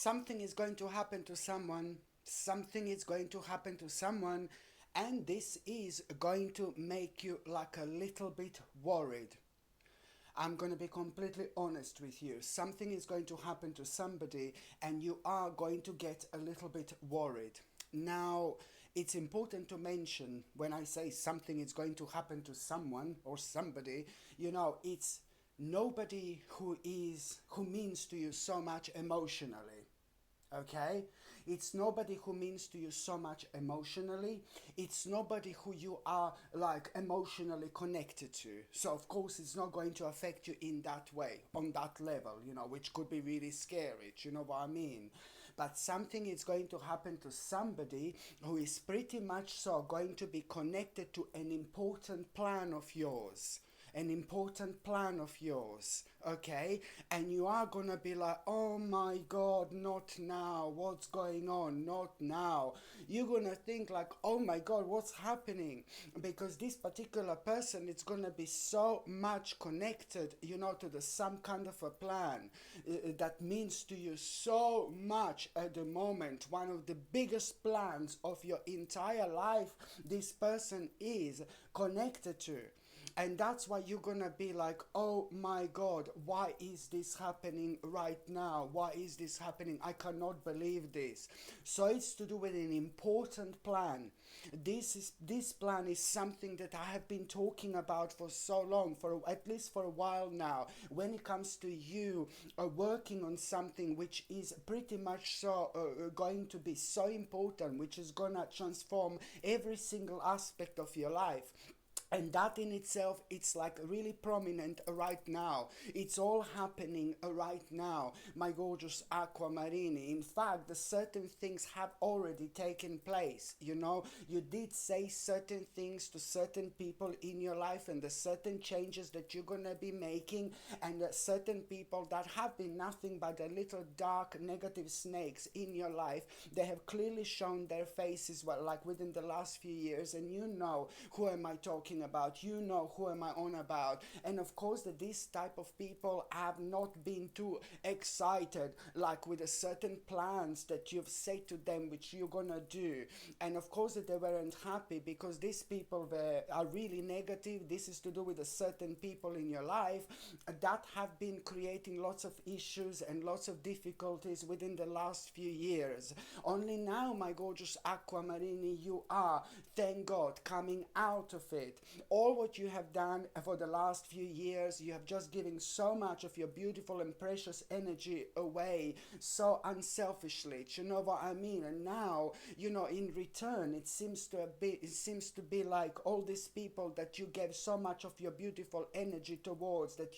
something is going to happen to someone, something is going to happen to someone, and this is going to make you like a little bit worried. I'm going to be completely honest with you. Something is going to happen to somebody, and you are going to get a little bit worried. Now, it's important to mention when I say something is going to happen to someone or somebody, it's nobody who means to you so much emotionally. Okay, it's nobody who means to you so much emotionally. It's nobody who you are like emotionally connected to, so of course it's not going to affect you in that way, on that level, which could be really scary. Do you know what I mean? But something is going to happen to somebody who is pretty much so going to be connected to an important plan of yours, an important plan of yours, okay? And you are gonna be like, oh my god, not now, what's going on, not now. You're gonna think like, oh my god, what's happening? Because this particular person is gonna be so much connected, to the some kind of a plan that means to you so much at the moment. One of the biggest plans of your entire life, this person is connected to. And that's why you're gonna be like, oh my god, why is this happening right now? Why is this happening? I cannot believe this. So it's to do with an important plan. This plan is something that I have been talking about for so long, for at least for a while now. When it comes to you working on something which is pretty much so going to be so important, which is gonna transform every single aspect of your life. And that in itself, it's like really prominent right now. It's all happening right now, my gorgeous Aquamarini. In fact, the certain things have already taken place. You did say certain things to certain people in your life, and the certain changes that you're gonna be making, and certain people that have been nothing but the little dark negative snakes in your life. They have clearly shown their faces, like within the last few years, and who am I talking about, who am I on about. And of course that these type of people have not been too excited like with a certain plans that you've said to them which you're gonna do. And of course that they weren't happy because these people are really negative. This is to do with a certain people in your life that have been creating lots of issues and lots of difficulties within the last few years. Only now, my gorgeous Aquamarini, you are, thank God, coming out of it. All what you have done for the last few years, you have just given so much of your beautiful and precious energy away so unselfishly. Do you know what I mean? And now, in return, it seems to be like all these people that you gave so much of your beautiful energy towards, that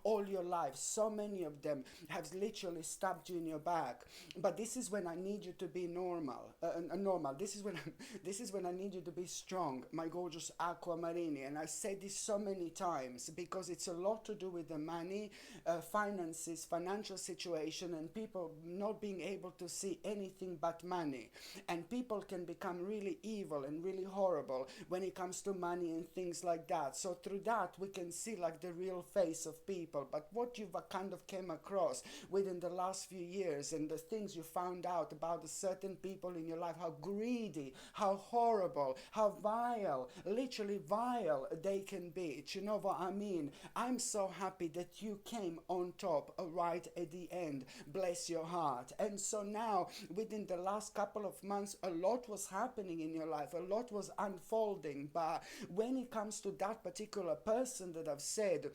all your life, so many of them have literally stabbed you in your back. But this is when I need you to be normal. This is when I need you to be strong, my gorgeous Aquamarini. And I say this so many times because it's a lot to do with the money, finances, financial situation, and people not being able to see anything but money. And people can become really evil and really horrible when it comes to money and things like that. So through that we can see like the real face of people. But what you've kind of came across within the last few years, and the things you found out about the certain people in your life, how greedy, how horrible, how vile, literally vile they can be. Do you know what I mean? I'm so happy that you came on top right at the end. Bless your heart. And so now, within the last couple of months, a lot was happening in your life, a lot was unfolding. But when it comes to that particular person that I've said,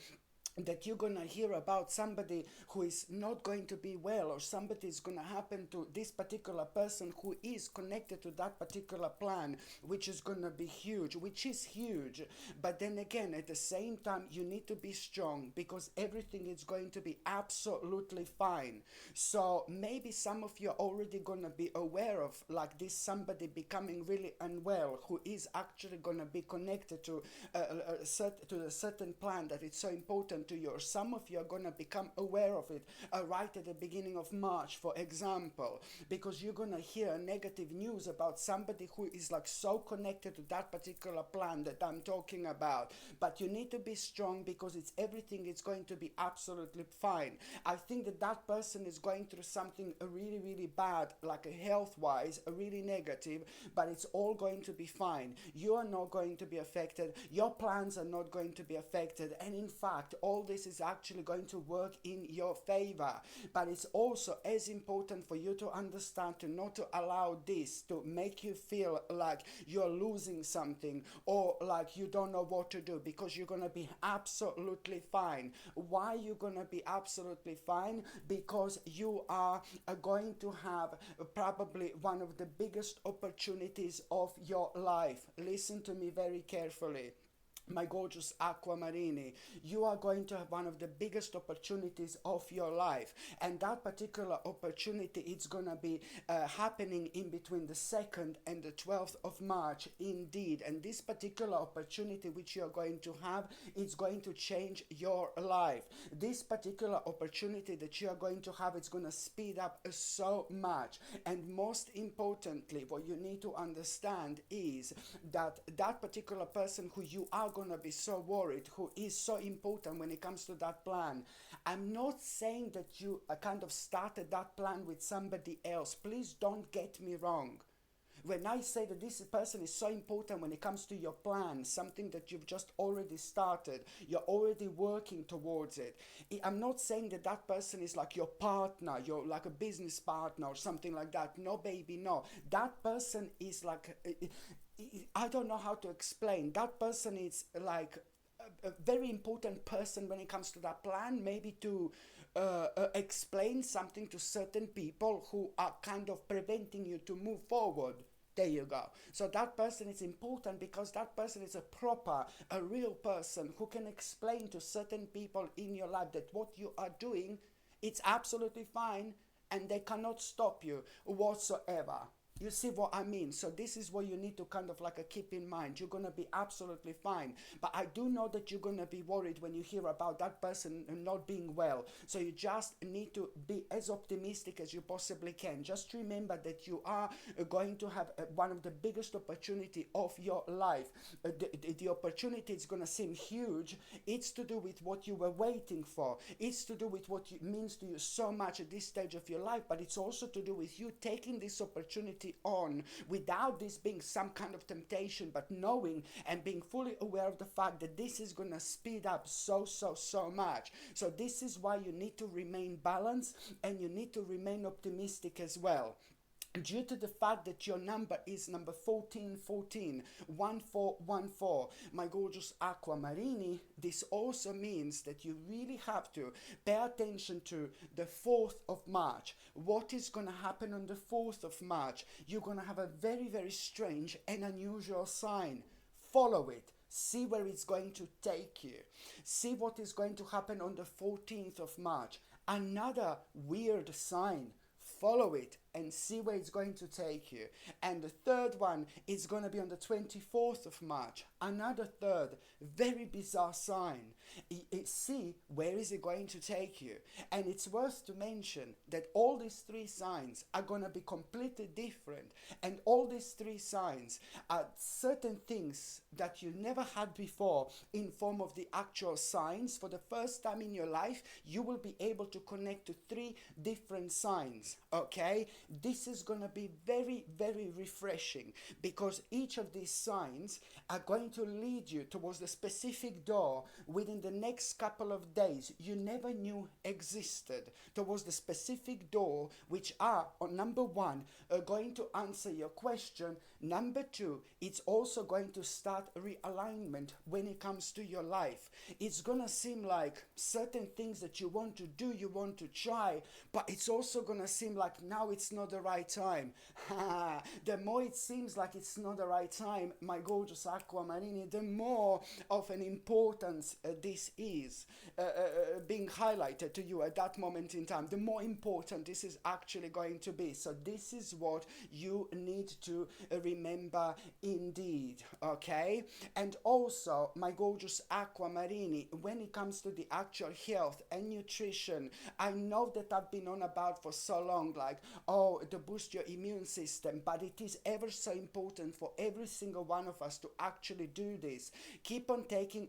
that you're gonna hear about somebody who is not going to be well, or somebody is gonna happen to this particular person who is connected to that particular plan, which is gonna be huge, which is huge. But then again, at the same time, you need to be strong because everything is going to be absolutely fine. So maybe some of you are already gonna be aware of like this somebody becoming really unwell who is actually gonna be connected to a certain plan that it's so important to you, or some of you are going to become aware of it right at the beginning of March, for example, because you're going to hear negative news about somebody who is like so connected to that particular plan that I'm talking about. But you need to be strong, because it's everything is going to be absolutely fine. I think that that person is going through something really, really bad, like a health-wise, a really negative, but it's all going to be fine. You are not going to be affected. Your plans are not going to be affected. And in fact, all this is actually going to work in your favor. But it's also as important for you to understand to not to allow this to make you feel like you're losing something, or like you don't know what to do, because you're going to be absolutely fine. Why you're going to be absolutely fine? Because you are going to have probably one of the biggest opportunities of your life. Listen to me very carefully, my gorgeous aquamarini. You are going to have one of the biggest opportunities of your life, and that particular opportunity, it's going to be happening in between the 2nd and the 12th of March, indeed. And this particular opportunity which you're going to have, it's going to change your life. This particular opportunity that you are going to have, it's going to speed up so much. And most importantly, what you need to understand is that that particular person who you are going to be so worried, who is so important when it comes to that plan. I'm not saying that you kind of started that plan with somebody else. Please don't get me wrong. When I say that this person is so important when it comes to your plan, something that you've just already started, you're already working towards it. I'm not saying that that person is like your partner, you're like a business partner or something like that. No, baby, no. That person is like, I don't know how to explain. That person is like a very important person when it comes to that plan, maybe to explain something to certain people who are kind of preventing you to move forward. There you go. So that person is important because that person is a real person who can explain to certain people in your life that what you are doing, it's absolutely fine, and they cannot stop you whatsoever. You see what I mean? So this is what you need to kind of like keep in mind. You're going to be absolutely fine. But I do know that you're going to be worried when you hear about that person not being well. So you just need to be as optimistic as you possibly can. Just remember that you are going to have one of the biggest opportunity of your life. The opportunity is going to seem huge. It's to do with what you were waiting for. It's to do with what it means to you so much at this stage of your life. But it's also to do with you taking this opportunity on without this being some kind of temptation, but knowing and being fully aware of the fact that this is going to speed up so much. So this is why you need to remain balanced, and you need to remain optimistic as well. Due to the fact that your number is number 1414, 1414, my gorgeous aquamarini, this also means that you really have to pay attention to the 4th of March. What is going to happen on the 4th of March? You're going to have a very strange and unusual sign. Follow it. See where it's going to take you. See what is going to happen on the 14th of March. Another weird sign. Follow it and see where it's going to take you. And the third one is going to be on the 24th of March. Another third, very bizarre sign. See where is it going to take you. And it's worth to mention that all these three signs are going to be completely different. And all these three signs are certain things that you never had before in form of the actual signs. For the first time in your life, you will be able to connect to three different signs. Okay? This is going to be very refreshing, because each of these signs are going to lead you towards the specific door within the next couple of days you never knew existed, towards the specific door which are, on number one, are going to answer your question. Number two, it's also going to start realignment when it comes to your life. It's going to seem like certain things that you want to do, you want to try, but it's also going to seem like now it's not the right time. The more it seems like it's not the right time, my gorgeous aquamarine, Marini, the more of an importance this is being highlighted to you at that moment in time, the more important this is actually going to be. So this is what you need to remember indeed, okay? And also, my gorgeous Aquamarini, when it comes to the actual health and nutrition, I know that I've been on about for so long, like, oh, to boost your immune system, but it is ever so important for every single one of us to actually do this. Keep on taking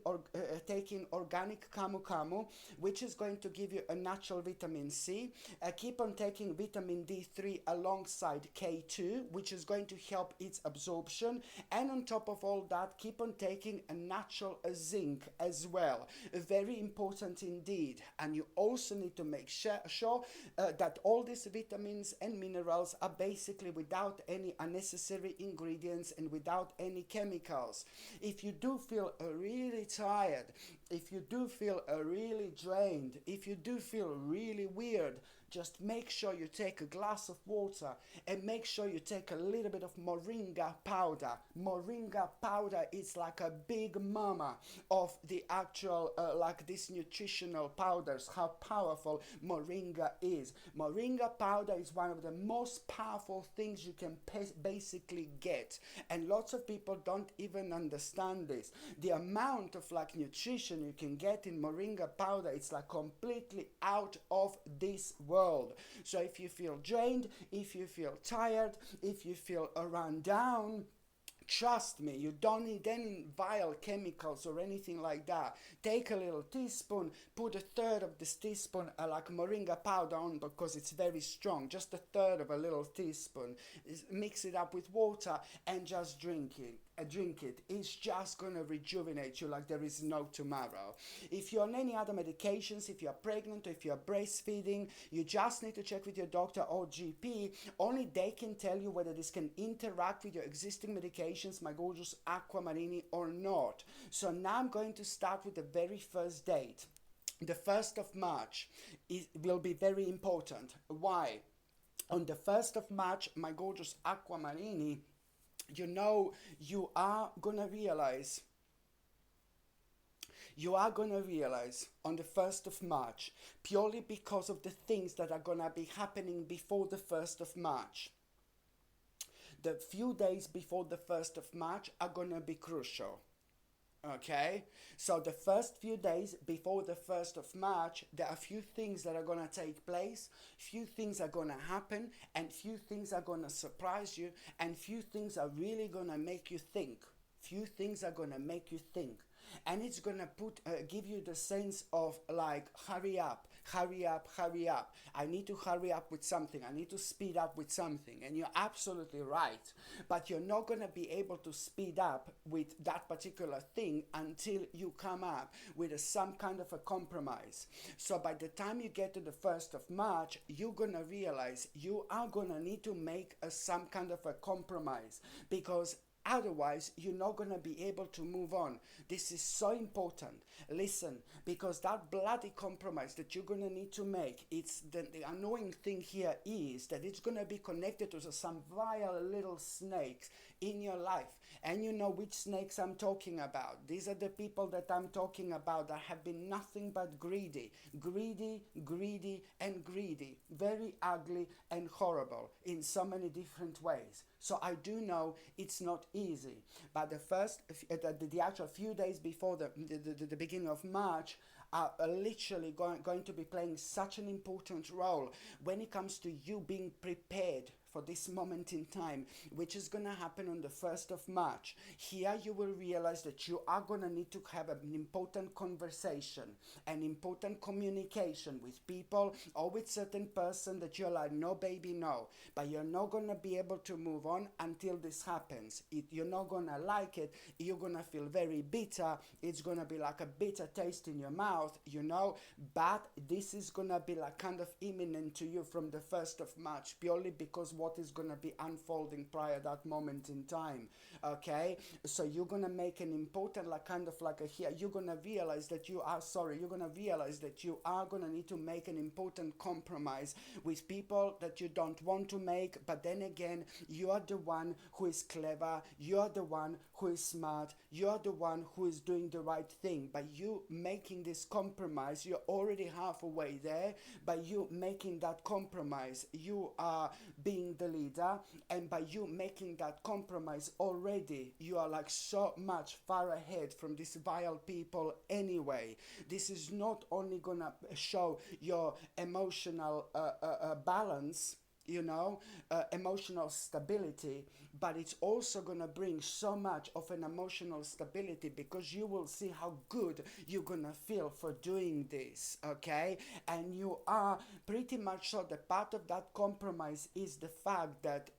organic camu camu, which is going to give you a natural vitamin C. Keep on taking vitamin D3 alongside K2, which is going to help its absorption. And on top of all that, keep on taking a natural zinc as well. Very important indeed. And you also need to make sure that all these vitamins and minerals are basically without any unnecessary ingredients and without any chemicals. If you do feel really tired, if you do feel really drained, if you do feel really weird, just make sure you take a glass of water and make sure you take a little bit of moringa powder. Moringa powder is like a big mama of the actual, like these nutritional powders, how powerful moringa is. Moringa powder is one of the most powerful things you can basically get. And lots of people don't even understand this. The amount of like nutrition you can get in moringa powder, it's like completely out of this world. So if you feel drained, if you feel tired, if you feel run down, trust me, you don't need any vile chemicals or anything like that. Take a little teaspoon, put a third of this teaspoon like moringa powder on because it's very strong, just a third of a little teaspoon. Mix it up with water and just drink it. It's just gonna rejuvenate you like there is no tomorrow. If you're on any other medications, if you're pregnant or if you're breastfeeding, you just need to check with your doctor or GP. Only they can tell you whether this can interact with your existing medications, my gorgeous Aquamarini, or not. So now I'm going to start with the very first date. The 1st of March will be very important. Why? On the 1st of March, my gorgeous Aquamarini, you know, you are gonna realize on the 1st of March, purely because of the things that are gonna be happening before the 1st of March. The few days before the 1st of March are gonna be crucial. Okay, so the first few days before the 1st of March, there are a few things that are going to take place, few things are going to happen, and few things are going to surprise you, and few things are really going to make you think. Few things are going to make you think. And it's going to give you the sense of like, hurry up, hurry up, hurry up. I need to hurry up with something. I need to speed up with something. And you're absolutely right. But you're not going to be able to speed up with that particular thing until you come up with some kind of a compromise. So by the time you get to the 1st of March, you're going to realize you are going to need to make some kind of a compromise, because otherwise, you're not going to be able to move on. This is so important. Listen, because that bloody compromise that you're going to need to make, it's the annoying thing here is that it's going to be connected to some vile little snakes in your life. And you know which snakes I'm talking about. These are the people that I'm talking about that have been nothing but greedy. Greedy, greedy, and greedy. Very ugly and horrible in so many different ways. So I do know it's not easy. But the actual few days before the beginning of March are literally going to be playing such an important role when it comes to you being prepared for this moment in time, which is going to happen on the 1st of March. Here you will realize that you are going to need to have an important conversation, an important communication with people or with certain person that you're like, no baby, no. But you're not going to be able to move on until this happens. You're not going to like it. You're going to feel very bitter. It's going to be like a bitter taste in your mouth, you know. But this is going to be like kind of imminent to you from the 1st of March, purely because what is going to be unfolding prior that moment in time. Okay, so you're going to make an important, like kind of like a here, you're going to realize that you are sorry, you're going to realize that you are going to need to make an important compromise with people that you don't want to make, but then again, you are the one who is clever, you are the one who is smart, you are the one who is doing the right thing. By you making this compromise, you're already halfway there. By you making that compromise, you are being the leader, and by you making that compromise already, you are like so much far ahead from these vile people anyway. This is not only gonna show your emotional balance, you know, emotional stability, but it's also gonna bring so much of an emotional stability, because you will see how good you're gonna feel for doing this. Okay, and you are pretty much so that part of that compromise is the fact that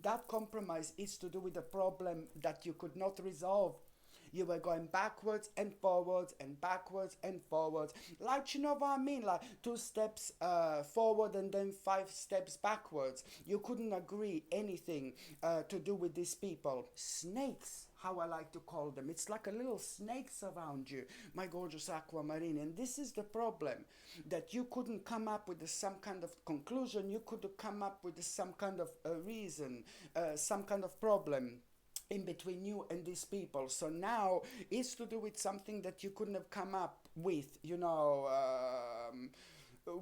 that compromise is to do with a problem that you could not resolve. You were going backwards and forwards and backwards and forwards, like, you know what I mean, like 2 steps forward and then 5 steps backwards. You couldn't agree anything to do with these people. Snakes, how I like to call them. It's like a little snakes around you, my gorgeous aquamarine. And this is the problem, that you couldn't come up with some kind of conclusion. You could have come up with some kind of reason, some kind of problem in between you and these people. So now it's to do with something that you couldn't have come up with, you know,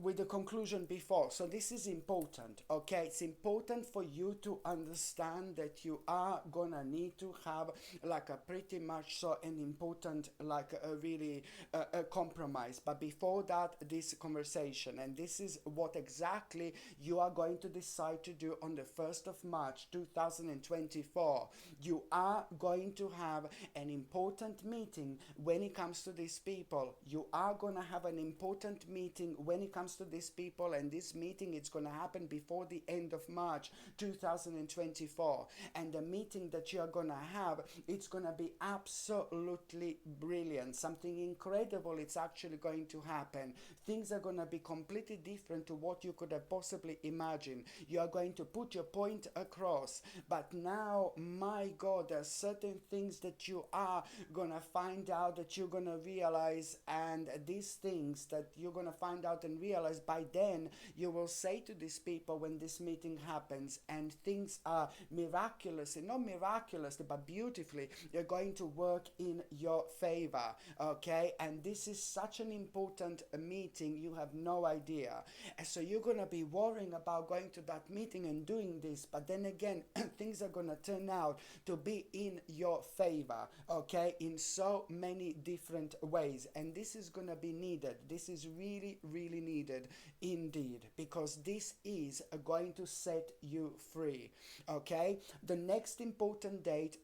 with the conclusion before. So this is important. Okay, it's important for you to understand that you are gonna need to have like a pretty much so an important, like a really a compromise. But before that, this conversation, and this is what exactly you are going to decide to do on the 1st of March 2024. You are going to have an important meeting when it comes to these people. You are gonna have an important meeting when it comes to these people, and this meeting, it's going to happen before the end of March 2024. And the meeting that you are going to have, it's going to be absolutely brilliant, something incredible. It's actually going to happen. Things are going to be completely different to what you could have possibly imagined. You are going to put your point across, but now, my God, there are certain things that you are going to find out, that you're going to realize, and these things that you're going to find out and realize, by then you will say to these people when this meeting happens, and things are miraculously, not miraculously, but beautifully, they're going to work in your favor. Okay, and this is such an important meeting, you have no idea. And so you're going to be worrying about going to that meeting and doing this, but then again things are going to turn out to be in your favor, okay, in so many different ways. And this is going to be needed. This is really, really needed indeed, because this is going to set you free. Okay, the next important date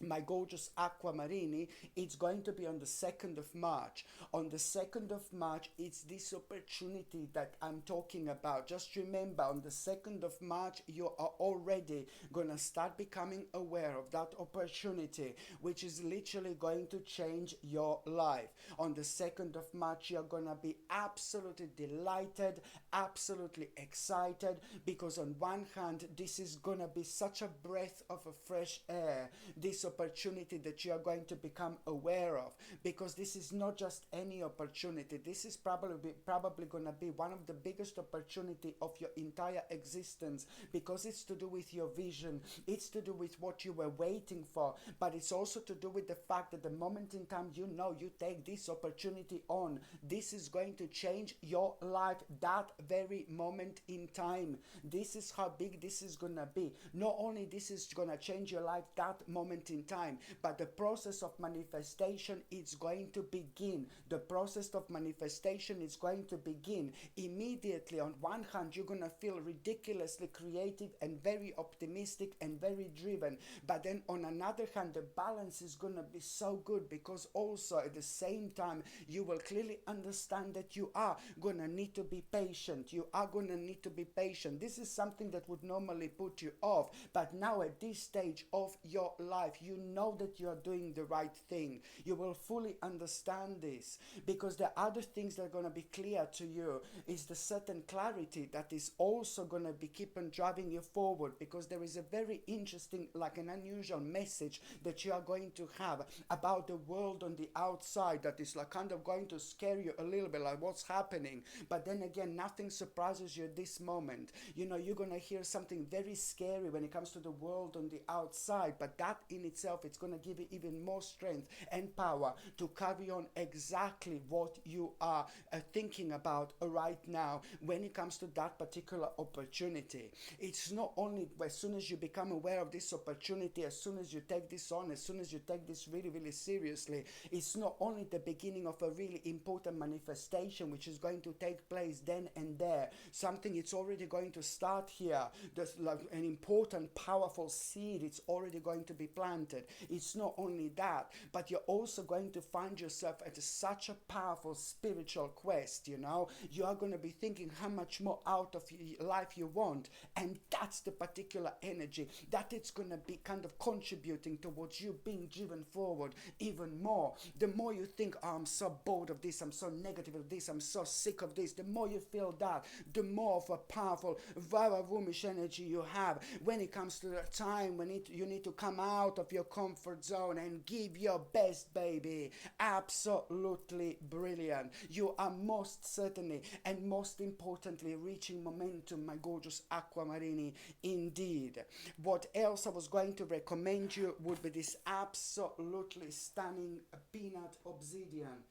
my gorgeous aquamarini, it's going to be on the 2nd of March. On the 2nd of March, it's this opportunity that I'm talking about. Just remember, on the 2nd of March, you are already going to start becoming aware of that opportunity, which is literally going to change your life. On the 2nd of March, you're going to be absolutely delighted, absolutely excited, because on one hand, this is going to be such a breath of a fresh air. This opportunity that you are going to become aware of, because this is not just any opportunity. This is probably going to be one of the biggest opportunity of your entire existence, because it's to do with your vision, it's to do with what you were waiting for, but it's also to do with the fact that the moment in time you know you take this opportunity on, this is going to change your life that very moment in time. This is how big this is going to be. Not only this is going to change your life that moment in time, but the process of manifestation is going to begin. The process of manifestation is going to begin immediately. On one hand, you're going to feel ridiculously creative and very optimistic and very driven, but then on another hand, the balance is going to be so good, because also at the same time you will clearly understand that you are going to need to be patient. You are going to need to be patient. This is something that would normally put you off, but now at this stage of your life, you know that you are doing the right thing. You will fully understand this, because the other things that are going to be clear to you is the certain clarity that is also going to be keep on driving you forward, because there is a very interesting, like an unusual message that you are going to have about the world on the outside that is like kind of going to scare you a little bit, like what's happening. But then again, nothing surprises you at this moment. You know, you're going to hear something very scary when it comes to the world on the outside, but that in itself, it's going to give you even more strength and power to carry on exactly what you are thinking about right now when it comes to that particular opportunity. It's not only as soon as you become aware of this opportunity, as soon as you take this on, as soon as you take this really, really seriously, it's not only the beginning of a really important manifestation which is going to take place then and there. Something it's already going to start here. There's like an important, powerful seed. It's already going to be planted. It's not only that, but you're also going to find yourself at such a powerful spiritual quest. You know, you are going to be thinking how much more out of life you want, and that's the particular energy that it's going to be kind of contributing towards you being driven forward even more. The more you think, oh, I'm so bored of this, I'm so negative of this, I'm so sick of this, the more you feel that, the more of a powerful Varavumish energy you have when it comes to the time when you need to come out of your comfort zone and give your best, baby. Absolutely brilliant. You are most certainly and most importantly reaching momentum, my gorgeous Aquamarini, indeed. What else I was going to recommend you would be this absolutely stunning peanut obsidian.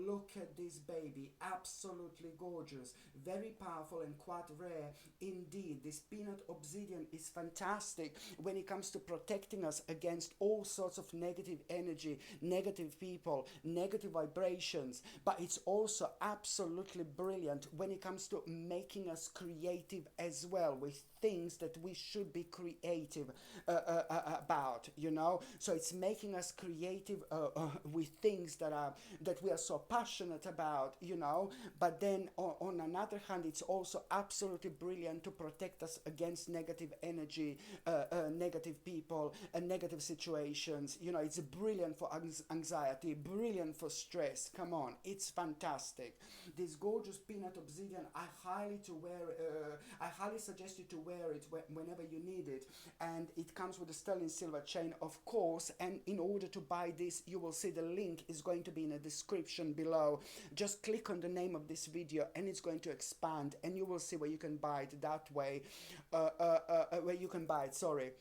Look at this baby, absolutely gorgeous, very powerful and quite rare indeed. This peanut obsidian is fantastic when it comes to protecting us against all sorts of negative energy, negative people, negative vibrations, but it's also absolutely brilliant when it comes to making us creative as well, with things that we should be creative about, you know. So it's making us creative with things that we are so passionate about, you know. But then on another hand, it's also absolutely brilliant to protect us against negative energy, negative people, and negative situations. You know, it's brilliant for anxiety, brilliant for stress. Come on, it's fantastic. This gorgeous peanut obsidian, I highly suggest you to wear it whenever you need it, and it comes with a sterling silver chain, of course. And in order to buy this, you will see the link is going to be in the description below. Just click on the name of this video and it's going to expand, and you will see where you can buy it that way, where you can buy it, sorry.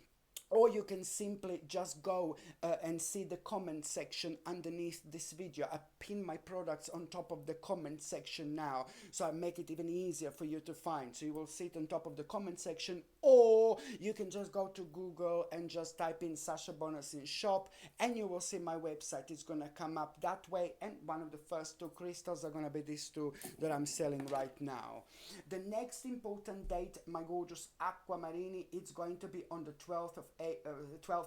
Or you can simply just go and see the comment section underneath this video. I pin my products on top of the comment section now, so I make it even easier for you to find. So you will see it on top of the comment section, or you can just go to Google and just type in Sasha Bonus in shop, and you will see my website. It's going to come up that way, and one of the first two crystals are going to be these two that I'm selling right now. The next important date, my gorgeous Aquamarini, it's going to be on the 12th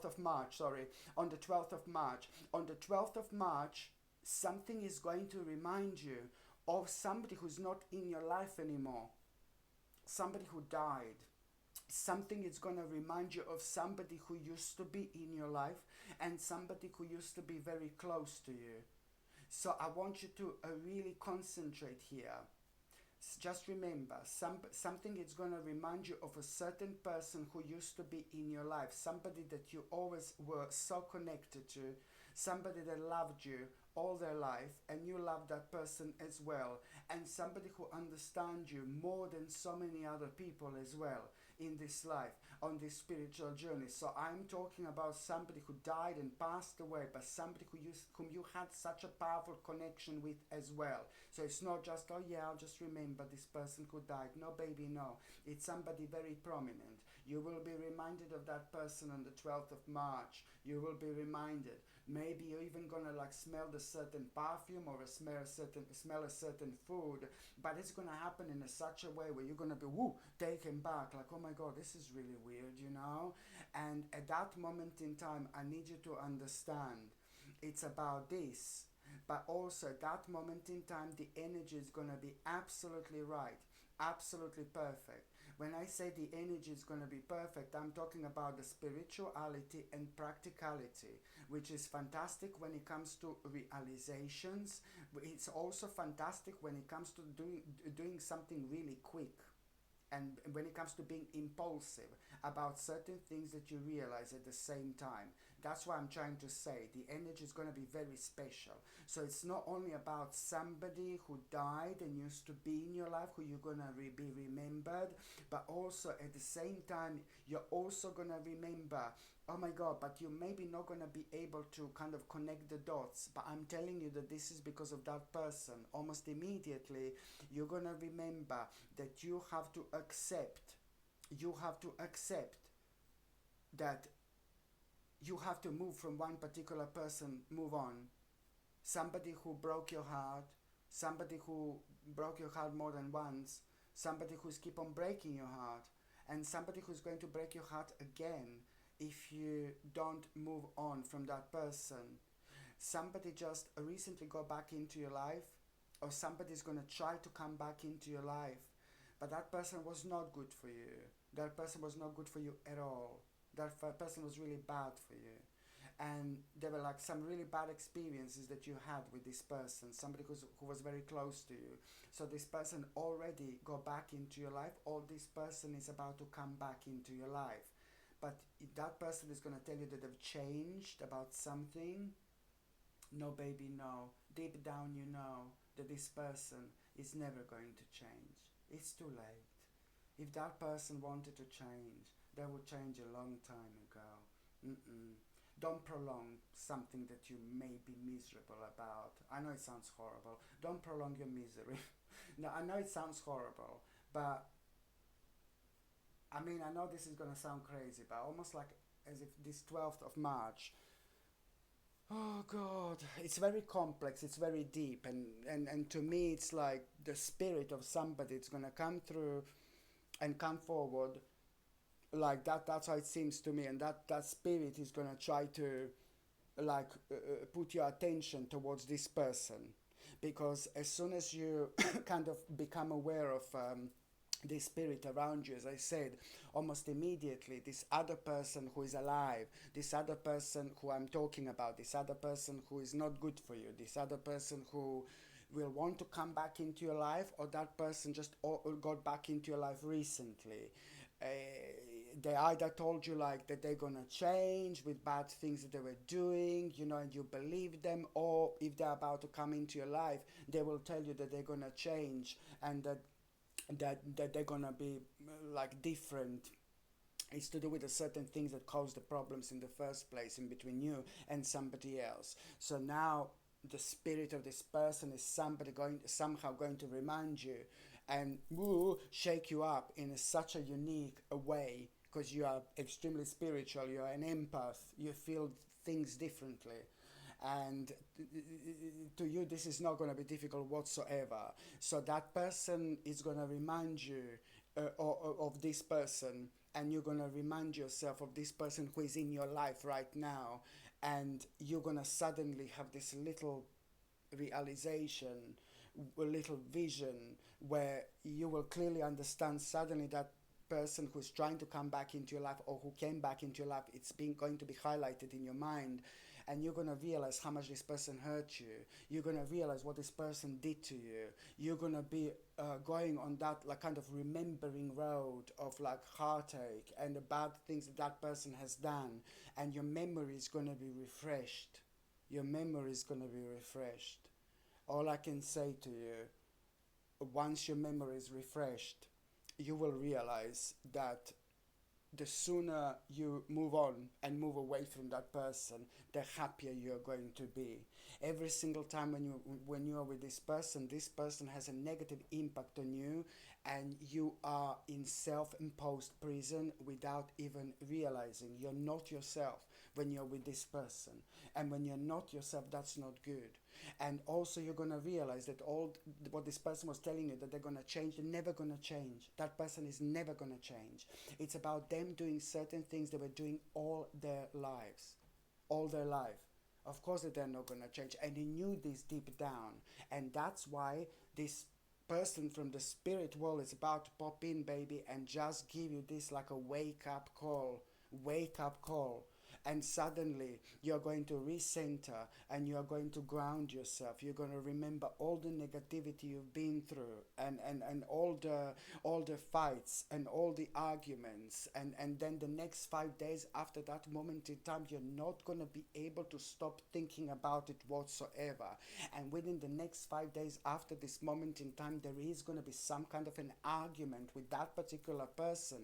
of March, sorry, on the 12th of March. On the 12th of March, something is going to remind you of somebody who's not in your life anymore, somebody who died. Something is going to remind you of somebody who used to be in your life and somebody who used to be very close to you. So I want you to really concentrate here. Just remember, something is going to remind you of a certain person who used to be in your life, somebody that you always were so connected to, somebody that loved you all their life, and you love that person as well, and somebody who understands you more than so many other people as well in this life, on this spiritual journey. So I'm talking about somebody who died and passed away, but somebody whom you had such a powerful connection with as well. So it's not just, oh yeah, I'll just remember this person who died. No, baby, no. It's somebody very prominent. You will be reminded of that person on the 12th of March. You will be reminded. Maybe you're even gonna like smell the certain perfume or smell a certain food, but it's gonna happen in such a way where you're gonna be taken back, like, oh my god, this is really weird, you know. And at that moment in time, I need you to understand it's about this, but also at that moment in time, the energy is gonna be absolutely right, absolutely perfect. When I say the energy is going to be perfect, I'm talking about the spirituality and practicality, which is fantastic when it comes to realizations. It's also fantastic when it comes to doing something really quick, and when it comes to being impulsive about certain things that you realize at the same time. That's what I'm trying to say. The energy is going to be very special. So it's not only about somebody who died and used to be in your life, who you're going to be remembered, but also at the same time, you're also going to remember, oh my God, but you're maybe not going to be able to kind of connect the dots. But I'm telling you that this is because of that person. Almost immediately, you're going to remember that you have to accept that you have to move from one particular person, move on. Somebody who broke your heart, somebody who broke your heart more than once, somebody who's keep on breaking your heart, and somebody who's going to break your heart again if you don't move on from that person. Somebody just recently got back into your life, or somebody's going to try to come back into your life, but that person was not good for you. That person was not good for you at all. That person was really bad for you. And there were like some really bad experiences that you had with this person, somebody who was very close to you. So this person already got back into your life, or this person is about to come back into your life. But if that person is going to tell you that they've changed about something, no, baby, no. Deep down, you know that this person is never going to change. It's too late. If that person wanted to change, they would change a long time ago. Mm-mm. Don't prolong something that you may be miserable about. I know it sounds horrible. Don't prolong your misery. No, I know it sounds horrible, but I mean, I know this is going to sound crazy, but almost like as if this 12th of March, oh God, it's very complex, it's very deep, and to me, it's like the spirit of somebody. It's going to come through and come forward like that. That's how it seems to me, and that spirit is going to try to like put your attention towards this person, because as soon as you kind of become aware of this spirit around you, as I said, almost immediately this other person who is alive, this other person who I'm talking about, this other person who is not good for you, this other person who will want to come back into your life, or that person just got back into your life recently. Uh, they either told you like that they're gonna change with bad things that they were doing, you know, and you believe them, or if they're about to come into your life, they will tell you that they're gonna change, and that they're gonna be like different. It's to do with the certain things that caused the problems in the first place in between you and somebody else. So now the spirit of this person is somehow going to remind you and shake you up in such a unique way, because you are extremely spiritual, you are an empath, you feel things differently, and to you this is not going to be difficult whatsoever. So that person is going to remind you of this person, and you're going to remind yourself of this person who is in your life right now, and you're going to suddenly have this little realization, a little vision, where you will clearly understand suddenly that person who's trying to come back into your life, or who came back into your life, it's been going to be highlighted in your mind, and you're going to realize how much this person hurt you. You're going to realize what this person did to you. You're going to be going on that like kind of remembering road of like heartache and the bad things that that person has done, and your memory is going to be refreshed. Your memory is going to be refreshed. All I can say to you, once your memory is refreshed, you will realize that the sooner you move on and move away from that person, the happier you're going to be. Every single time when you are with this person has a negative impact on you, and you are in self-imposed prison without even realizing. You're not yourself when you're with this person, and when you're not yourself, that's not good. And also you're going to realize that all what this person was telling you, that they're going to change, they're never going to change. That person is never going to change. It's about them doing certain things they were doing all their lives, all their life. Of course that they're not going to change, and he knew this deep down, and that's why this person from the spirit world is about to pop in, baby, and just give you this like a wake up call. And suddenly you're going to recenter and you're going to ground yourself. You're going to remember all the negativity you've been through, and all the fights and all the arguments, and then the next 5 days after that moment in time, you're not going to be able to stop thinking about it whatsoever. And within the next 5 days after this moment in time, there is going to be some kind of an argument with that particular person,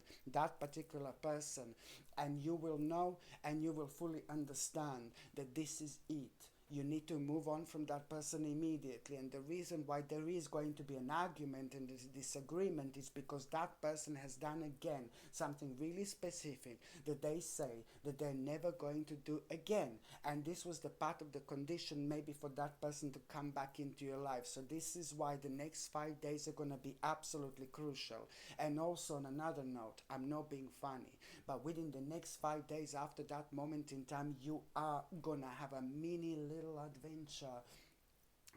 and you will know and you will fully understand that this is it. You need to move on from that person immediately. And the reason why there is going to be an argument and this disagreement is because that person has done again something really specific that they say that they're never going to do again. And this was the part of the condition maybe for that person to come back into your life. So this is why the next 5 days are going to be absolutely crucial. And also on another note, I'm not being funny, but within the next 5 days after that moment in time, you are going to have a mini little adventure.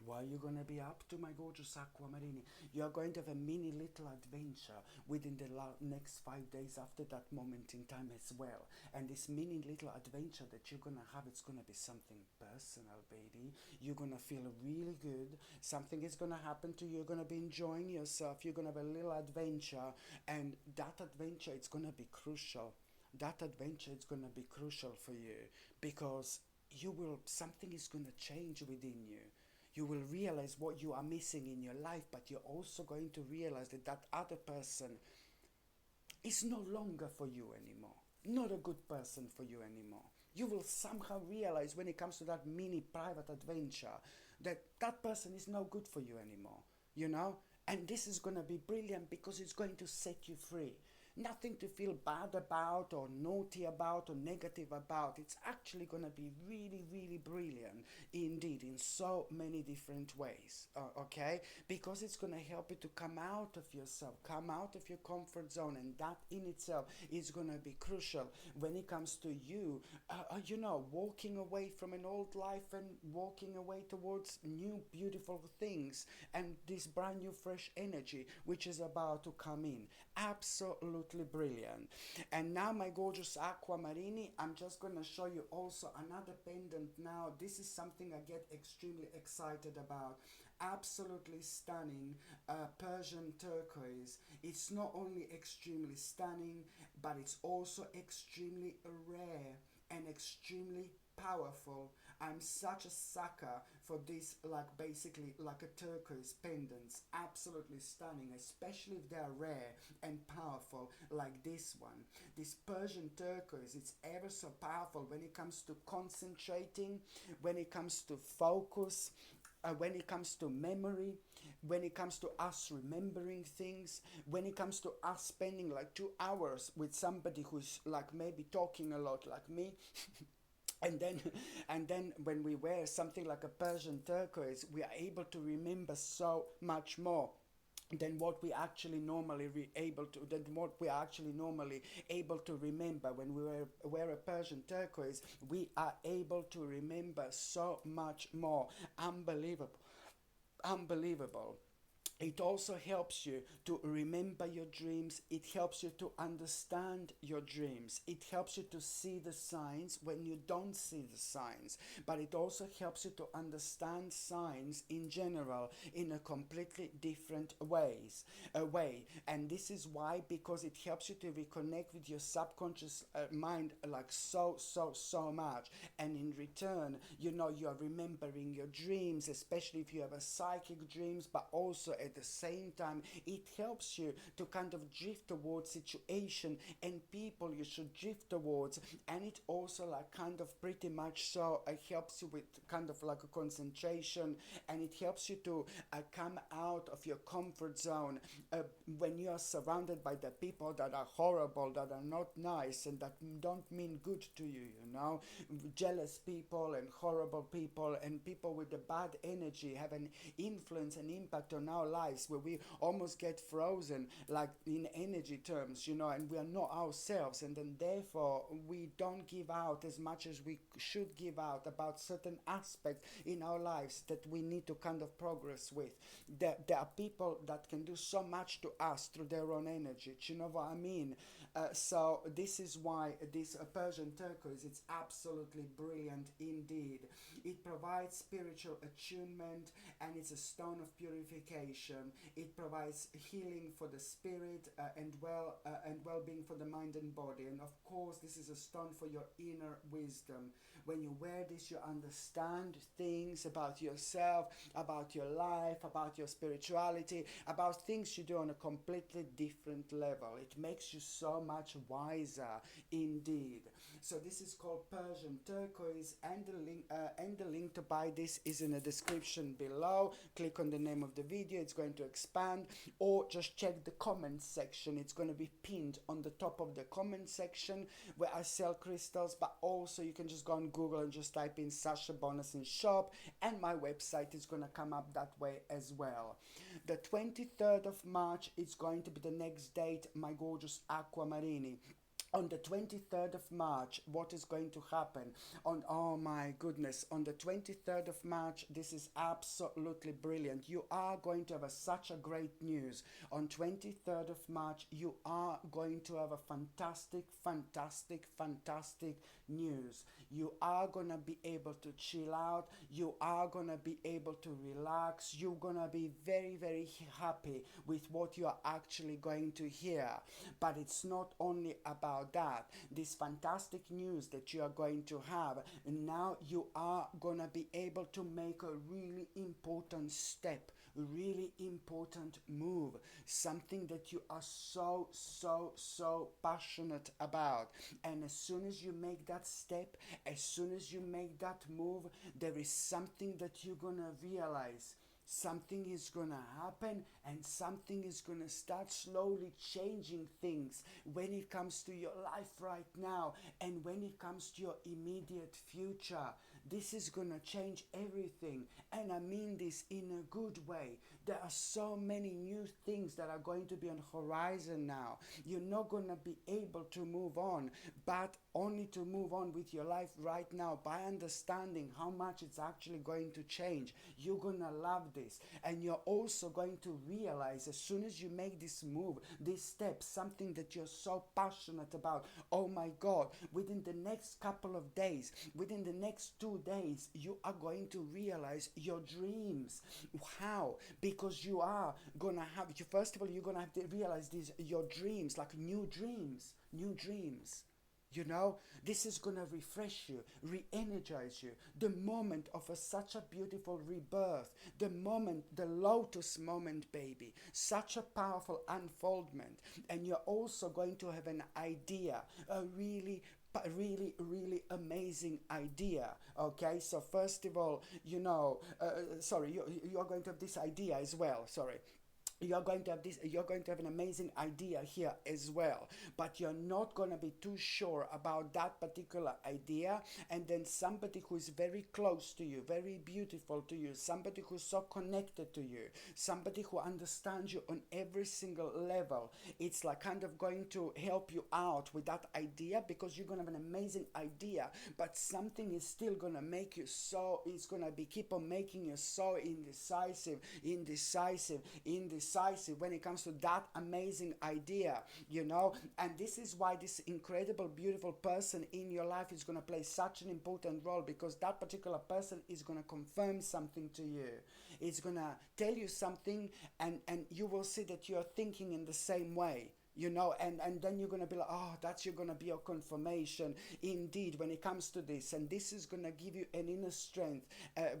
What are you going to be up to, my gorgeous Aquamarini? You are going to have a mini little adventure within the next 5 days after that moment in time as well. And this mini little adventure that you're going to have, it's going to be something personal, baby. You're going to feel really good. Something is going to happen to you. You're going to be enjoying yourself. You're going to have a little adventure. And that adventure, it's going to be crucial. That adventure is going to be crucial for you, because something is going to change within you. You will realize what you are missing in your life, but you're also going to realize that that other person is no longer for you anymore. Not a good person for you anymore. You will somehow realize when it comes to that mini private adventure that that person is no good for you anymore, you know? And this is going to be brilliant because it's going to set you free. Nothing to feel bad about or naughty about or negative about. It's actually going to be really, really brilliant indeed in so many different ways, okay? Because it's going to help you to come out of yourself, come out of your comfort zone, and that in itself is going to be crucial when it comes to you, walking away from an old life and walking away towards new beautiful things and this brand new fresh energy which is about to come in. Absolutely brilliant. And now, my gorgeous Aquamarini, I'm just going to show you also another pendant now. This is something I get extremely excited about. Absolutely stunning Persian turquoise. It's not only extremely stunning, but it's also extremely rare and extremely powerful. I'm such a sucker for this, like basically like a turquoise pendants. Absolutely stunning, especially if they are rare and powerful like this one. This Persian turquoise, it's ever so powerful when it comes to concentrating, when it comes to focus, when it comes to memory, when it comes to us remembering things, when it comes to us spending like 2 hours with somebody who's like maybe talking a lot like me. And then when we wear something like a Persian turquoise, we are able to remember so much more than what we actually normally able to remember. When we wear a Persian turquoise, we are able to remember so much more. Unbelievable. It also helps you to remember your dreams. It helps you to understand your dreams. It helps you to see the signs when you don't see the signs. But it also helps you to understand signs in general in a completely different way. And this is why, because it helps you to reconnect with your subconscious mind like so much. And in return, you are remembering your dreams, especially if you have a psychic dreams, but also at the same time, it helps you to kind of drift towards situation and people you should drift towards. And it also like kind of pretty much so helps you with kind of like a concentration, and it helps you to come out of your comfort zone when you are surrounded by the people that are horrible, that are not nice, and that don't mean good to you, jealous people and horrible people and people with the bad energy have an influence and impact on our lives, where we almost get frozen, like in energy terms, you know, and we are not ourselves, and then therefore we don't give out as much as we should give out about certain aspects in our lives that we need to kind of progress with. There are people that can do so much to us through their own energy. Do you know what I mean? So this is why this Persian turquoise, it's absolutely brilliant indeed. It provides spiritual attunement, and it's a stone of purification. It provides healing for the spirit, and well-being for the mind and body. And of course, this is a stone for your inner wisdom. When you wear this, you understand things about yourself, about your life, about your spirituality, about things you do on a completely different level. It makes you so much wiser indeed. So this is called Persian turquoise, and the link to buy this is in the description below. Click on the name of the video, it's going to expand, or just check the comment section. It's going to be pinned on the top of the comment section where I sell crystals, but also you can just go on Google and just type in Sasha Bonus in shop, and my website is going to come up that way as well. The 23rd of March is going to be the next date, my gorgeous Aquamarini. On the 23rd of March, what is going to happen? Oh my goodness, on the 23rd of March, this is absolutely brilliant. You are going to have such a great news. On 23rd of March, you are going to have a fantastic, fantastic, fantastic news. You are going to be able to chill out. You are going to be able to relax. You're going to be very, very happy with what you are actually going to hear. But it's not only about that. This fantastic news that you are going to have, now you are going to be able to make a really important step, really important move, something that you are so passionate about. And as soon as you make that step, as soon as you make that move, there is something that you're gonna realize. Something is going to happen, and something is going to start slowly changing things when it comes to your life right now, and when it comes to your immediate future. This is going to change everything, and I mean this in a good way. There are so many new things that are going to be on the horizon now. You're not going to be able to move on, but only to move on with your life right now by understanding how much it's actually going to change. You're going to love this, and you're also going to realize as soon as you make this move, this step, something that you're so passionate about, oh my God, within the next couple of days, within the next 2 days, you are going to realize your dreams. How? Because you are going to have, first of all, you're going to have to realize these, your dreams, like new dreams. You know, this is going to refresh you, re-energize you. The moment of such a beautiful rebirth, the moment, the lotus moment, baby. Such a powerful unfoldment. And you're also going to have an idea, a really amazing idea. Okay, so first of all, you know, you're going to have this idea as well. You're going to have an amazing idea here as well, but you're not going to be too sure about that particular idea. And then somebody who is very close to you, very beautiful to you, somebody who's so connected to you, somebody who understands you on every single level, it's like kind of going to help you out with that idea, because you're going to have an amazing idea, but something is still going to make you so, it's going to be keep on making you so indecisive when it comes to that amazing idea, you know. And this is why this incredible, beautiful person in your life is going to play such an important role, because that particular person is going to confirm something to you. It's going to tell you something, and you will see that you're thinking in the same way. You know, and then you're going to be like, oh, that's you're going to be your confirmation indeed when it comes to this. And this is going to give you an inner strength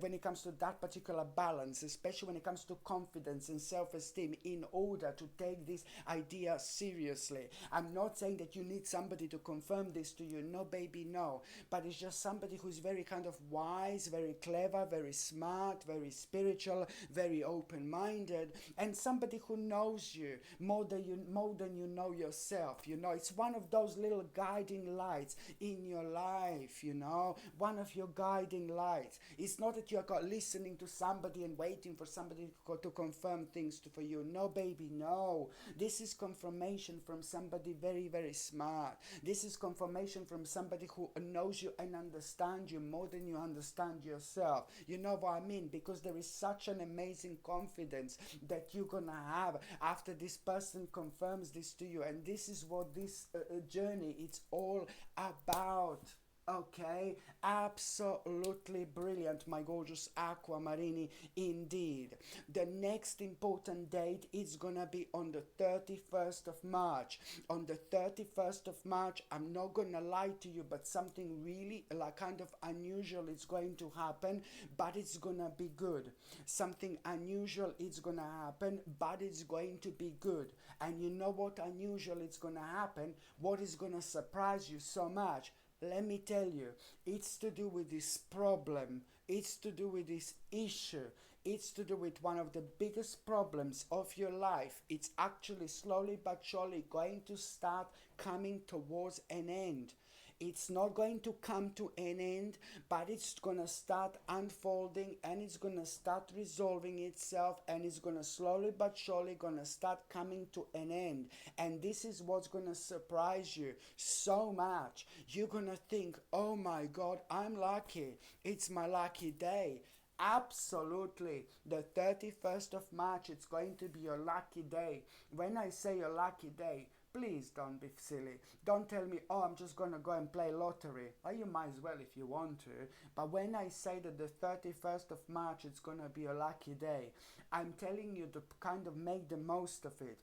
when it comes to that particular balance, especially when it comes to confidence and self-esteem, in order to take this idea seriously. I'm not saying that you need somebody to confirm this to you. No, baby, no. But it's just somebody who's very kind of wise, very clever, very smart, very spiritual, very open-minded, and somebody who knows you more than you you know yourself. You know, it's one of those little guiding lights in your life, you know, one of your guiding lights. It's not that you're listening to somebody and waiting for somebody to confirm things for you. No, baby, no. This is confirmation from somebody very, very smart. This is confirmation from somebody who knows you and understands you more than you understand yourself. You know what I mean? Because there is such an amazing confidence that you're gonna have after this person confirms this to you. And this is what this journey it's all about. Okay, absolutely brilliant, my gorgeous Aquamarini, indeed. The next important date is gonna be on the 31st of March. On the 31st of March, I'm not gonna lie to you, but something really like kind of unusual is going to happen, but it's gonna be good. Something unusual is gonna happen, but it's going to be good. And you know what unusual is gonna happen? What is gonna surprise you so much? Let me tell you, it's to do with this problem, it's to do with this issue, it's to do with one of the biggest problems of your life. It's actually slowly but surely going to start coming towards an end. It's not going to come to an end, but it's going to start unfolding and it's going to start resolving itself, and it's going to slowly but surely going to start coming to an end. And this is what's going to surprise you so much. You're going to think, oh my God, I'm lucky. It's my lucky day. Absolutely. The 31st of March, it's going to be your lucky day. When I say your lucky day, please don't be silly. Don't tell me, oh, I'm just going to go and play lottery. Well, you might as well if you want to. But when I say that the 31st of March, it's going to be a lucky day, I'm telling you to kind of make the most of it.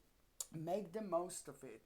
Make the most of it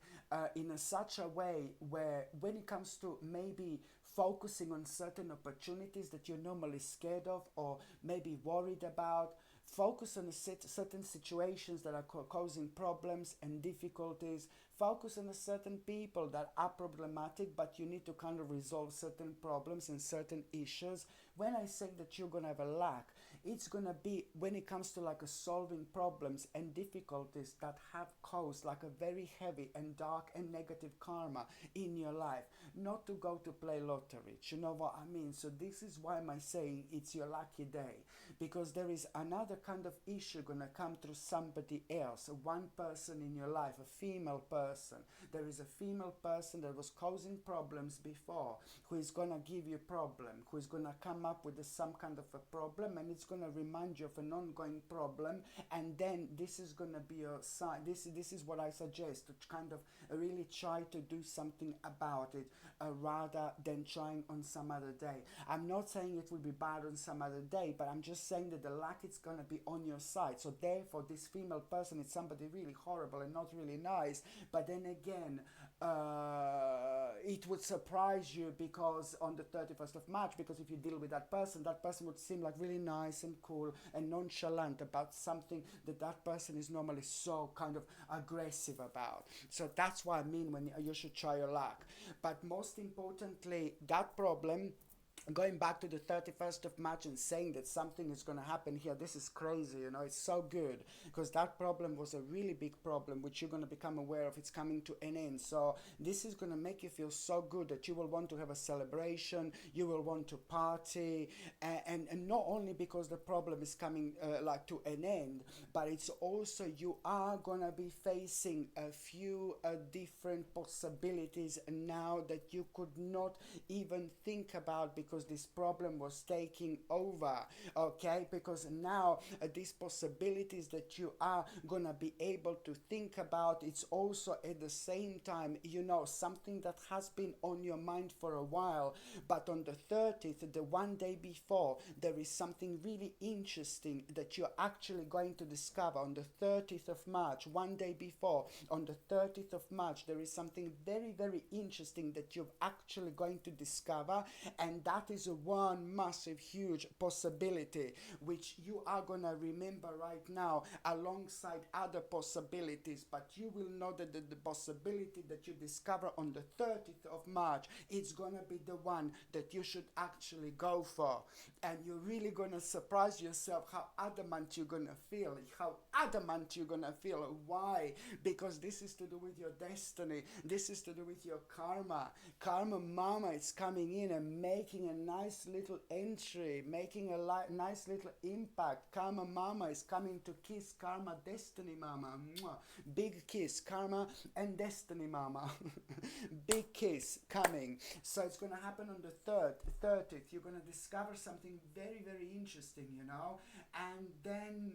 in such a way where when it comes to maybe focusing on certain opportunities that you're normally scared of or maybe worried about, focus on certain situations that are causing problems and difficulties. Focus on certain people that are problematic, but you need to kind of resolve certain problems and certain issues. When I say that you're going to have a lack, it's going to be when it comes to like solving problems and difficulties that have caused like a very heavy and dark and negative karma in your life. Not to go to play lottery. You know what I mean? So this is why I'm saying it's your lucky day. Because there is another kind of issue going to come through somebody else. One person in your life, a female person. There is a female person that was causing problems before, who is going to give you a problem, who is going to come up with some kind of a problem, and it's going to remind you of an ongoing problem. And then this is going to be a sign. This is what I suggest, to kind of really try to do something about it rather than trying on some other day. I'm not saying it will be bad on some other day, but I'm just saying that the luck is going to be on your side. So therefore this female person is somebody really horrible and not really nice, but then again it would surprise you because on the 31st of March, because if you deal with that person would seem like really nice and cool and nonchalant about something that person is normally so kind of aggressive about. So that's what I mean when you should try your luck. But most importantly, that problem, going back to the 31st of March and saying that something is going to happen here, this is crazy, you know, it's so good, because that problem was a really big problem which you're going to become aware of. It's coming to an end. So this is going to make you feel so good that you will want to have a celebration, you will want to party, and not only because the problem is coming like to an end, but it's also you are going to be facing a few different possibilities now that you could not even think about, because this problem was taking over. Okay, because now these possibilities that you are gonna be able to think about, it's also at the same time, you know, something that has been on your mind for a while, but on the 30th, the one day before, there is something really interesting that you're actually going to discover. On the 30th of March, one day before, on the 30th of March, there is something very, very interesting that you're actually going to discover, and that that is one massive, huge possibility which you are going to remember right now alongside other possibilities. But you will know that the possibility that you discover on the 30th of March, it's going to be the one that you should actually go for. And you're really going to surprise yourself how adamant you're going to feel. How adamant you're going to feel. Why? Because this is to do with your destiny. This is to do with your karma. Karma mama is coming in and making a nice little entry, making a nice little impact. Karma mama is coming to kiss karma destiny mama. Mwah. Big kiss, karma and destiny mama. Big kiss coming. So it's going to happen on the 30th. You're going to discover something very, very interesting, you know. And then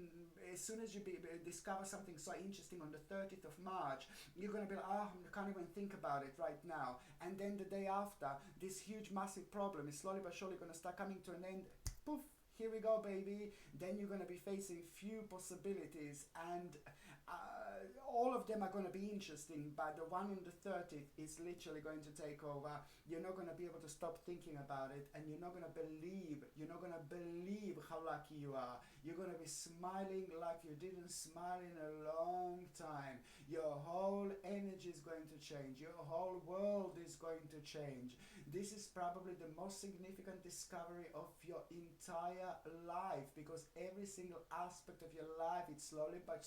as soon as you discover something so interesting on the 30th of March, you're going to be like, oh, I can't even think about it right now. And then the day after, this huge, massive problem is slowly but surely going to start coming to an end. Poof, here we go, baby. Then you're going to be facing few possibilities, and all of them are going to be interesting, but the one on the 30th is literally going to take over. You're not going to be able to stop thinking about it, and you're not going to believe how lucky you are. You're going to be smiling like you didn't smile in a long time. Your whole energy is going to change. Your whole world is going to change. This is probably the most significant discovery of your entire life, because every single aspect of your life, it's slowly but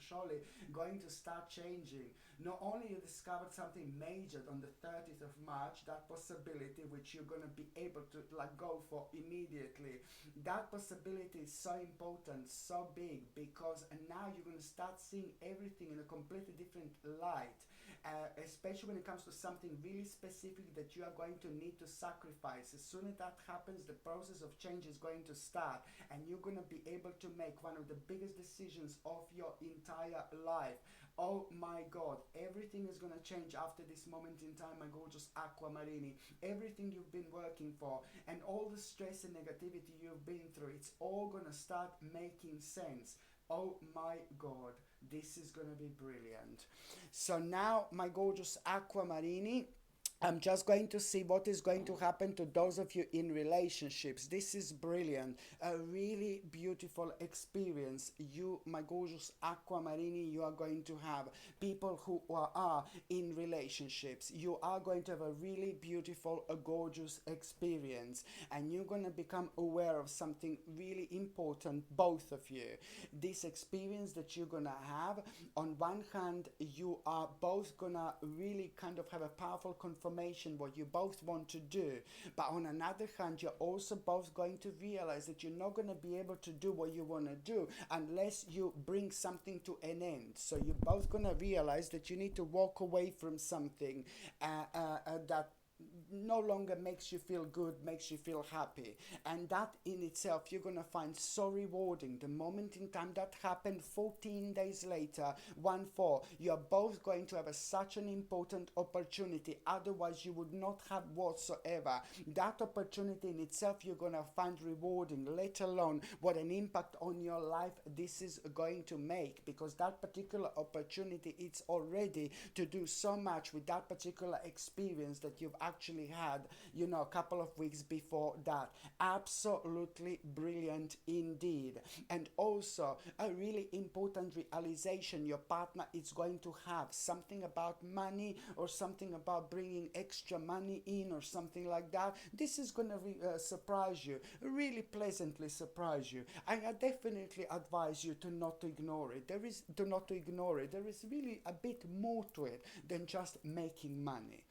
surely going to start changing. Not only you discovered something major on the 30th of March, that possibility which you're going to be able to go for immediately. That possibility is so important, so big, because now you're going to start seeing everything in a completely different light. Especially when it comes to something really specific that you are going to need to sacrifice. As soon as that happens, the process of change is going to start, and you're going to be able to make one of the biggest decisions of your entire life. Oh my God, everything is going to change after this moment in time, my gorgeous Aquamarini. Everything you've been working for and all the stress and negativity you've been through, it's all going to start making sense. Oh my God, this is going to be brilliant. So now, my gorgeous Aquamarini, I'm just going to see what is going to happen to those of you in relationships. This is brilliant. A really beautiful experience. You, my gorgeous Aquamarini, you are going to have people who are in relationships. You are going to have a really beautiful, gorgeous experience. And you're going to become aware of something really important, both of you. This experience that you're going to have, on one hand, you are both going to really kind of have a powerful confirmation what you both want to do, but on another hand, you're also both going to realize that you're not going to be able to do what you want to do unless you bring something to an end. So you're both going to realize that you need to walk away from something that no longer makes you feel good, makes you feel happy. And that in itself, you're going to find so rewarding. The moment in time that happened 14 days later, 1-4, you're both going to have such an important opportunity. Otherwise, you would not have whatsoever. That opportunity in itself, you're going to find rewarding, let alone what an impact on your life this is going to make, because that particular opportunity, it's already to do so much with that particular experience that you've actually had, you know, a couple of weeks before that. Absolutely brilliant indeed. And also a really important realization your partner is going to have, something about money or something about bringing extra money in or something like that. This is going to surprise you, really pleasantly surprise you. I definitely advise you to not ignore it. There is really a bit more to it than just making money.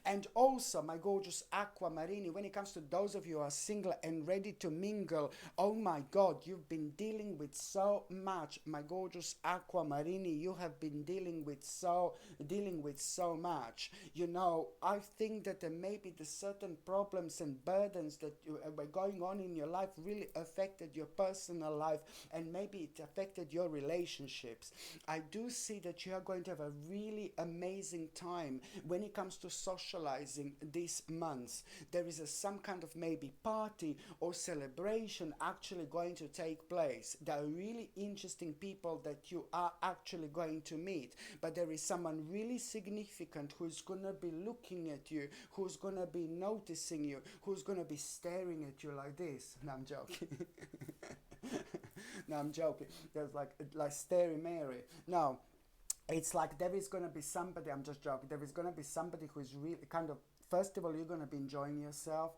And also, my gorgeous Aquamarini, when it comes to those of you who are single and ready to mingle, oh my God, you've been dealing with so much, my gorgeous Aquamarini. You have been dealing with so much. You know, I think that there may be the certain problems and burdens that were going on in your life really affected your personal life, and maybe it affected your relationships. I do see that you are going to have a really amazing time when it comes to socializing this month. There is some kind of maybe party or celebration actually going to take place. There are really interesting people that you are actually going to meet, but there is someone really significant who's gonna be looking at you, who's gonna be noticing you, who's gonna be staring at you like this. No, I'm joking. No, I'm joking. There's like staring Mary. No, it's like there is going to be somebody, I'm just joking, there is going to be somebody who is really kind of, first of all, you're going to be enjoying yourself.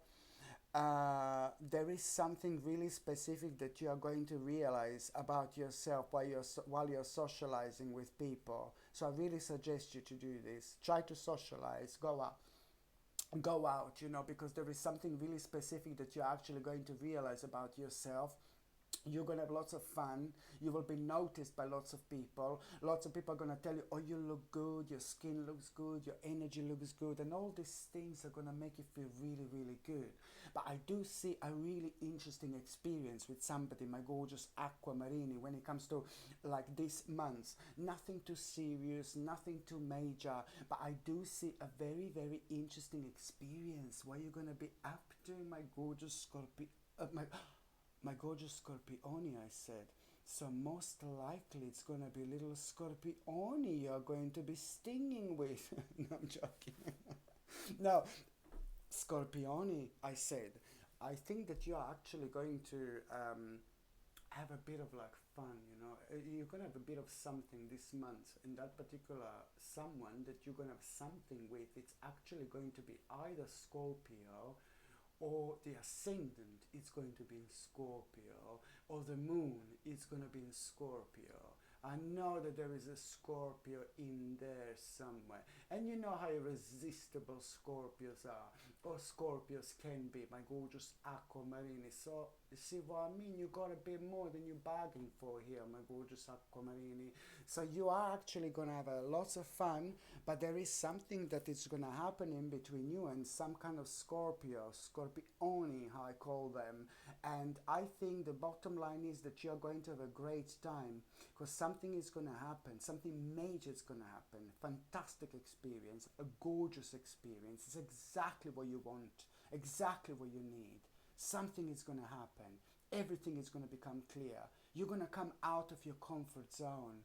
There is something really specific that you are going to realize about yourself while you're socializing with people. So I really suggest you to do this. Try to socialize, go out, you know, because there is something really specific that you're actually going to realize about yourself. You're going to have lots of fun. You will be noticed by lots of people. Lots of people are going to tell you, oh, you look good, your skin looks good, your energy looks good, and all these things are going to make you feel really, really good. But I do see a really interesting experience with somebody, my gorgeous Aquamarini, when it comes to like this month. Nothing too serious, nothing too major, but I do see a very, very interesting experience. What you're going to be up to, my gorgeous Scorpio, my gorgeous Scorpione, I said. So most likely it's going to be little Scorpione you're going to be stinging with. No, I'm joking. No, Scorpione, I said. I think that you are actually going to have a bit of like fun, you know. You're going to have a bit of something this month. And that particular someone that you're going to have something with, it's actually going to be either Scorpio, or the ascendant is going to be in Scorpio, or the moon is going to be in Scorpio. I know that there is a Scorpio in there somewhere. And you know how irresistible Scorpios are, or Scorpios can be, my gorgeous Aquamarini. So, you see what I mean? You got a bit more than you bargained for here, my gorgeous Aquamarini. So you are actually going to have lots of fun, but there is something that is going to happen in between you and some kind of Scorpio, Scorpioni, how I call them. And I think the bottom line is that you're going to have a great time, because something is going to happen, something major is going to happen. Fantastic experience, a gorgeous experience. It's exactly what you want, exactly what you need. Something is going to happen. Everything is going to become clear. You're going to come out of your comfort zone.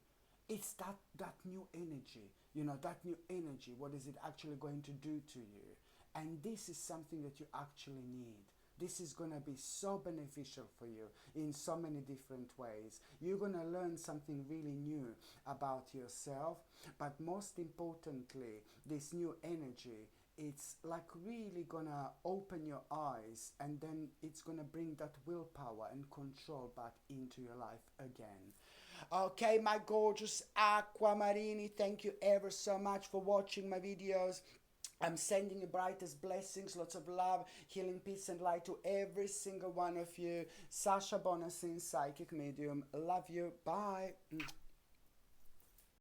It's that new energy, you know, that new energy. What is it actually going to do to you? And this is something that you actually need. This is going to be so beneficial for you in so many different ways. You're going to learn something really new about yourself, but most importantly, this new energy, it's like really gonna open your eyes, and then it's gonna bring that willpower and control back into your life again. Okay, my gorgeous Aquamarini, thank you ever so much for watching my videos. I'm sending you brightest blessings, lots of love, healing, peace and light to every single one of you. Sasha Bonasin, Psychic Medium. Love you. Bye.